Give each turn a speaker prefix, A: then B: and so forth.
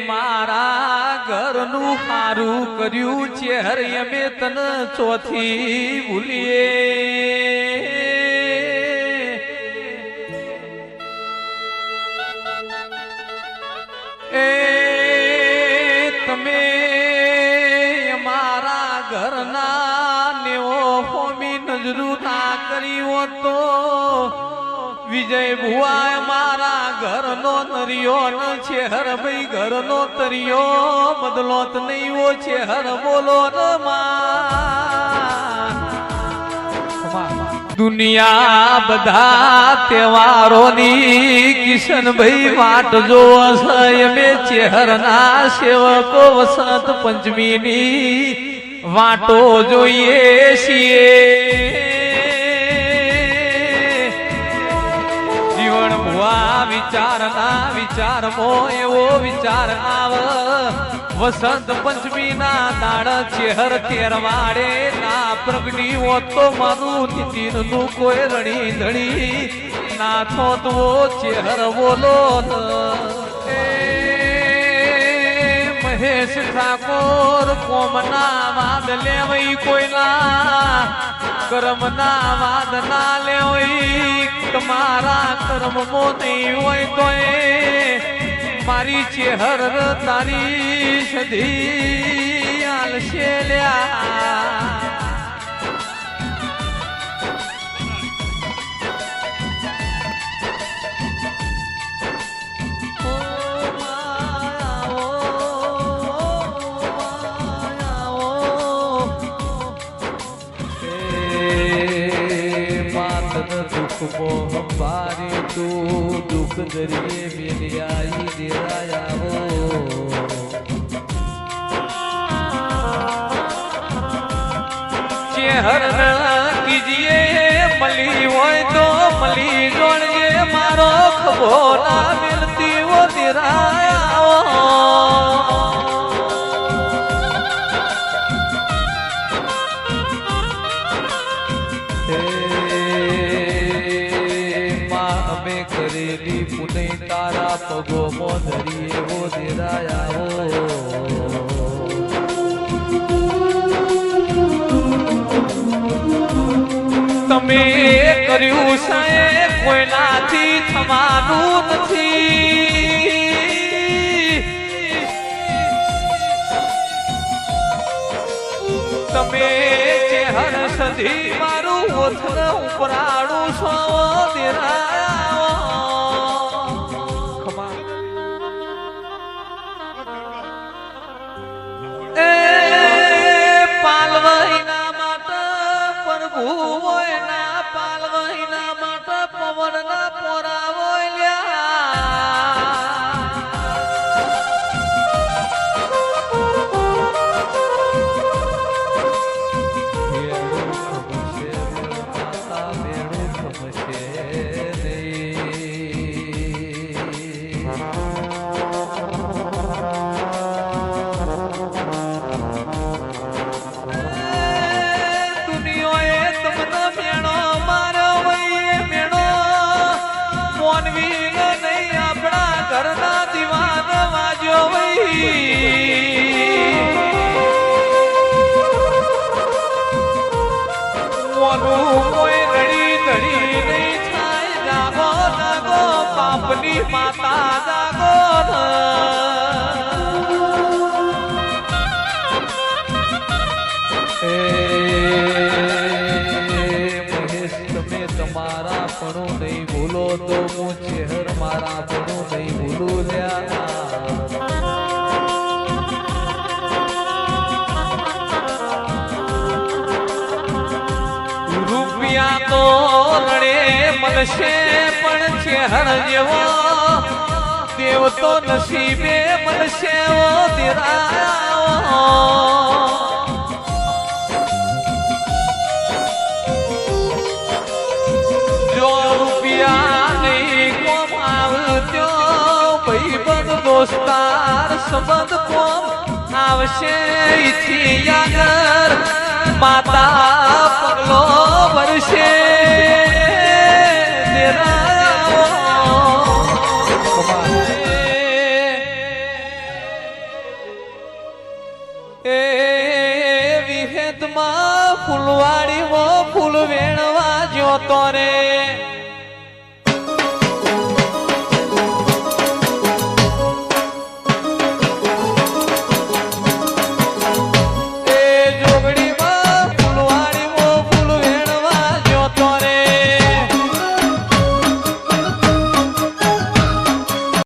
A: મારા ઘરનું હારું કર્યું છે હરે અમે તને ચોથી ભૂલીએ એ તમે મારા ઘરના નેવો હોમી નજરું ના કર્યો તો વિજય ભુવા મારા ઘરનો નરિયો ન છે હર ભાઈ ઘરનો તરિયો બદલોત નહીં ઓ છે હર બોલો ન દુનિયા બધા તહેવારોની કિશનભાઈ વાટ જોવો છે અમે ચેહરના સેવકો વસંત પંચમીની વાટો જોઈએ છીએ વિચારના વિચારમાં એવો વિચાર આવ વસંત પંચમી ના દાડ ચેહર તેરવાડે ના પ્રગટી હોત તો મારું નીતિન નું કોઈ રણી ધણી ના થોત વો ચેહર બોલો મહેશ ઠાકોર કોમના વાદ લેવઈ કોઈના કર્મના વાદ ના લેવઈ તમારા કર્મ મો નહીં હોય તો મારી ચેહર તારી સધી આલશે લ્યા મોહબારી તું દુઃખ દરિયે મેલિયાઈ દેરાયાવો ચેહર કીજીએ મળી હોય તો મળી જોડજે મારો ખબો ના મિલતી વો દેરાયાવો કરેલી પુનઈ તારા પગો મોધરી એવો દેરાયાવો તમે કર્યું છે કોઈનાથી થવાનું નથી તમે ચેહર સધી મારું ઓથર ઉપરાડું છો દેરાયા ઘરના દીવાન વાજો મોનું કોઈ રડી ધડી નહીં થાય જાગો જાગો પાપની માતા જાગો મહેશ તમે તમારા પણ નહીં ભૂલો તો હું ચેહર મારા પણ નહીં ભૂલું રૂપિયા તો લડે મળશે પણ ચેહર જેવો દેવ તો નસીબે મળશે ઓ દેરાયા દોસ્તાર સંબંધ કોમ આવશે ઈથી આગળ માતા પગલો ભરશે ફૂલવાડીમાં ફૂલ વેણવા જ્યો તો રે